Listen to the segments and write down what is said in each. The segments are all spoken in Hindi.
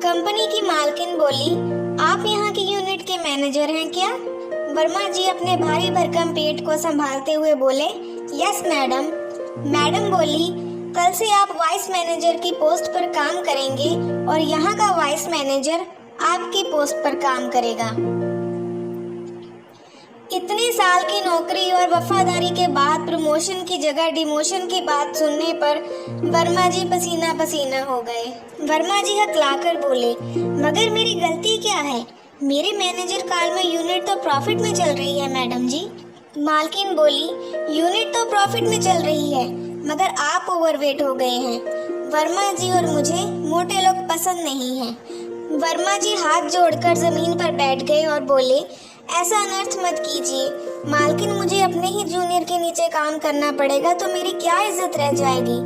कंपनी की मालकिन बोली, आप यहाँ की यूनिट के मैनेजर हैं क्या? वर्मा जी अपने भारी भरकम पेट को संभालते हुए बोले, यस मैडम। मैडम बोली, कल से आप वाइस मैनेजर की पोस्ट पर काम करेंगे और यहाँ का वाइस मैनेजर आपकी पोस्ट पर काम करेगा। इतने साल की नौकरी और वफादारी के बाद प्रमोशन की जगह डिमोशन की बात सुनने पर वर्मा जी पसीना पसीना हो गए। वर्मा जी हकलाकर बोले, मगर मेरी गलती क्या है? मेरे मैनेजर काल में यूनिट तो प्रॉफिट में चल रही है मैडम जी। मालकिन बोली, यूनिट तो प्रॉफिट में चल रही है, मगर आप ओवरवेट हो गए हैं। वर्मा जी और मुझे मोटे लोग पसंद नहीं हैं। वर्मा जी हाथ जोड़कर जमीन पर बैठ गए और बोले, ऐसा अनर्थ मत कीजिए। मालकिन, मुझे अपने ही जूनियर के नीचे काम करना पड़ेगा तो मेरी क्या इज्जत रह जाएगी?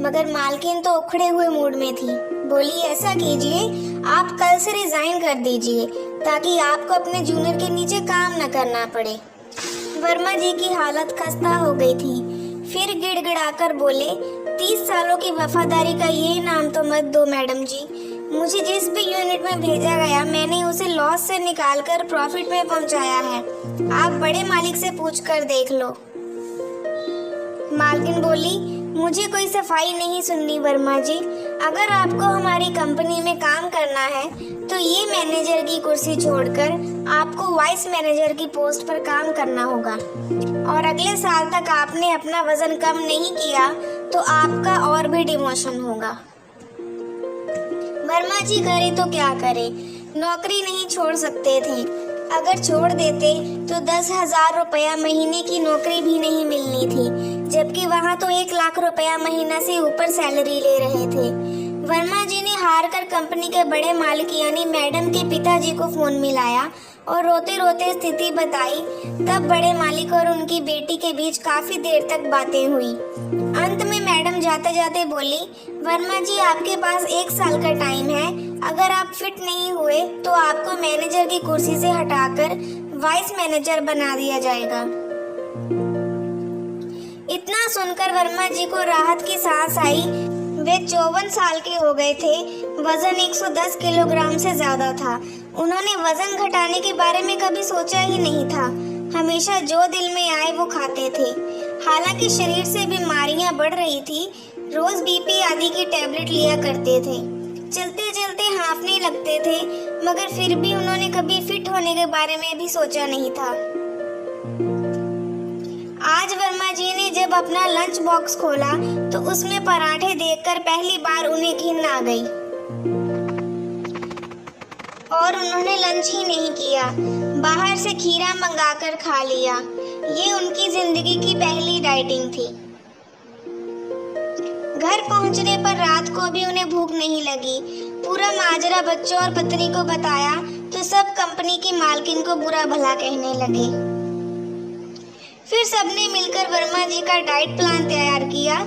मगर मालकिन तो उखड़े हुए मूड में थी। बोली, ऐसा कीजिए, आप कल से रिजाइन कर दीजिए ताकि आपको अपने जूनियर के नीचे काम न करना पड़े। वर्मा जी की हालत खस्ता हो गई थी। फिर गिड़गिड़ाकर बोले, 30 सालों की वफादारी का ये नाम तो मत दो मैडम जी। मुझे जिस भी यूनिट में भेजा गया मैंने उसे लॉस से निकालकर प्रॉफिट में पहुंचाया है। आप बड़े मालिक से पूछकर देख लो। मालकिन बोली, मुझे कोई सफाई नहीं सुननी वर्मा जी। अगर आपको हमारी कंपनी में काम करना है तो ये मैनेजर की कुर्सी छोड़कर आपको वाइस मैनेजर की पोस्ट पर काम करना होगा। और अगले साल तक आपने अपना वजन कम नहीं किया तो आपका और भी डिमोशन होगा। वर्मा जी करे तो क्या करे, नौकरी नहीं छोड़ सकते थे। अगर छोड़ देते तो 10,000 रुपया महीने की नौकरी भी नहीं मिलनी थी, जबकि वहाँ तो 1 लाख रुपया महीना से ऊपर सैलरी ले रहे थे। वर्मा जी ने हार कर कंपनी के बड़े मालिक यानी मैडम के पिताजी को फोन मिलाया और रोते रोते स्थिति बताई। तब बड़े मालिक और उनकी बेटी के बीच काफी देर तक बातें हुई। अंत में मैडम जाते जाते बोली, वर्मा जी आपके पास 1 साल का टाइम है। अगर आप फिट नहीं हुए तो आपको मैनेजर की कुर्सी से हटाकर वाइस मैनेजर बना दिया जाएगा। इतना सुनकर वर्मा जी को राहत की सांस आई। वे 54 साल के हो गए थे। वजन 110 किलोग्राम से ज्यादा था। उन्होंने वजन घटाने के बारे में कभी सोचा ही नहीं था। हमेशा जो दिल में आए वो खाते थे। हालांकि शरीर से बीमारियां बढ़ रही थी। रोज बीपी आदि की टैबलेट लिया करते थे। चलते चलते हाँफने लगते थे, मगर फिर भी उन्होंने कभी फिट होने के बारे में भी सोचा नहीं था। आज वर्मा जी ने जब अपना लंच बॉक्स खोला तो उसमें पराठे देखकर पहली बार उन्हें घिन आ गई और उन्होंने लंच ही नहीं किया। बाहर से खीरा मंगाकर खा लिया। ये उनकी जिंदगी की पहली डाइटिंग थी। घर पहुंचने पर रात को भी उन्हें भूख नहीं लगी। पूरा माजरा बच्चों और पत्नी को बताया तो सब कंपनी की मालकिन को बुरा भला कहने लगे। फिर सबने मिलकर वर्मा जी का डाइट प्लान तैयार किया।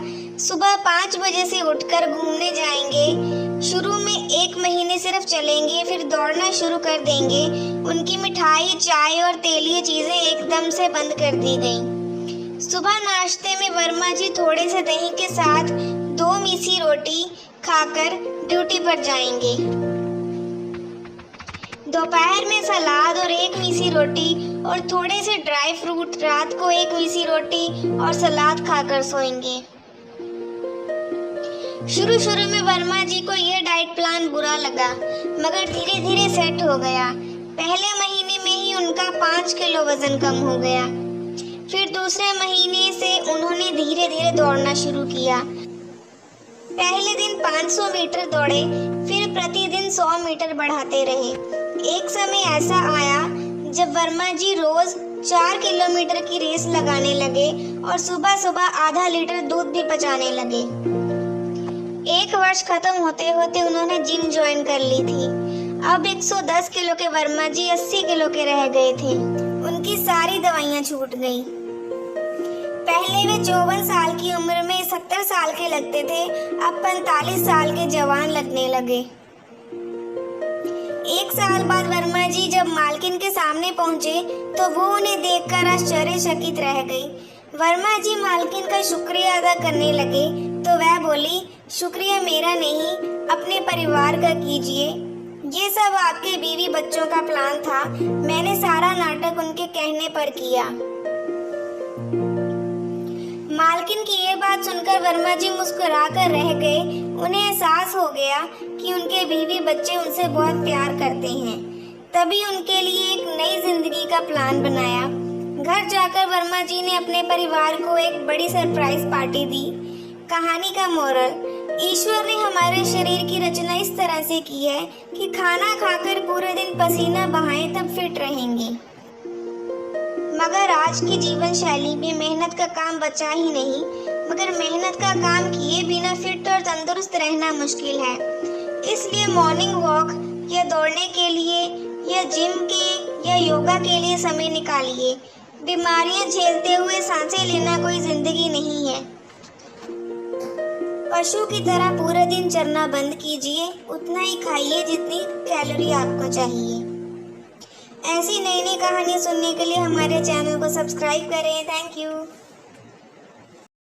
सुबह 5 बजे से उठकर घूमने जाएंगे। शुरू में 1 महीने सिर्फ चलेंगे, फिर दौड़ना शुरू कर देंगे। उनकी मिठाई, चाय और तेलीय चीजें एकदम से बंद कर दी गईं। सुबह नाश्ते में वर्मा जी थोड़े से दही के साथ 2 मीसी रोटी खाकर ड्यूटी पर जाएंगे। दोपहर में सलाद और 1 मीसी रोटी और थोड़े से ड्राई फ्रूट, रात को 1 मीसी रोटी और सलाद खाकर सोएंगे। शुरू में वर्मा जी को यह डाइट प्लान बुरा लगा, मगर धीरे धीरे सेट हो गया। पहले महीने में ही उनका 5 किलो वजन कम हो गया। फिर दूसरे महीने से उन्होंने धीरे धीरे दौड़ना शुरू किया। पहले दिन 500 मीटर दौड़े, फिर प्रतिदिन 100 मीटर बढ़ाते रहे। एक समय ऐसा आया जब वर्मा जी रोज 4 किलोमीटर की रेस लगाने लगे और सुबह सुबह आधा लीटर दूध भी पचाने लगे। 1 वर्ष खत्म होते होते उन्होंने जिम ज्वाइन कर ली थी। अब 110 किलो के वर्मा जी 80 किलो के रह गए थे। उनकी सारी दवाइयां छूट गई। पहले वे 54 साल की उम्र में 70 साल के लगते थे, अब 45 साल के जवान लगने लगे। 1 साल बाद वर्मा जी जब मालकिन के सामने पहुंचे तो वो उन्हें देखकर आश्चर्यचकित रह गई। वर्मा जी मालकिन का शुक्रिया अदा करने लगे तो वह बोली, शुक्रिया मेरा नहीं, अपने परिवार का कीजिए। ये सब आपके बीवी बच्चों का प्लान था। मैंने सारा नाटक उनके कहने पर किया। मालकिन की ये बात सुनकर वर्मा जी मुस्कुराकर रह गए। उन्हें एहसास हो गया कि उनके बीवी बच्चे उनसे बहुत प्यार करते हैं। तभी उनके लिए एक नई जिंदगी का प्लान बनाया। घर जाकर वर्मा जी ने अपने परिवार को एक बड़ी सरप्राइज पार्टी दी। कहानी का मोरल, ईश्वर ने हमारे शरीर की रचना इस तरह से की है कि खाना खाकर पूरे दिन पसीना बहाएं तब फिट रहेंगे। मगर आज की जीवन शैली में मेहनत का काम बचा ही नहीं, मगर मेहनत का काम किए बिना फिट और तंदुरुस्त रहना मुश्किल है। इसलिए मॉर्निंग वॉक या दौड़ने के लिए या जिम के या योगा के लिए समय निकालिए। बीमारियां झेलते हुए सांसें लेना कोई जिंदगी नहीं है। पशु की तरह पूरे दिन चरना बंद कीजिए, उतना ही खाइए जितनी कैलोरी आपको चाहिए। ऐसी नई नई कहानी सुनने के लिए हमारे चैनल को सब्सक्राइब करें। Thank you.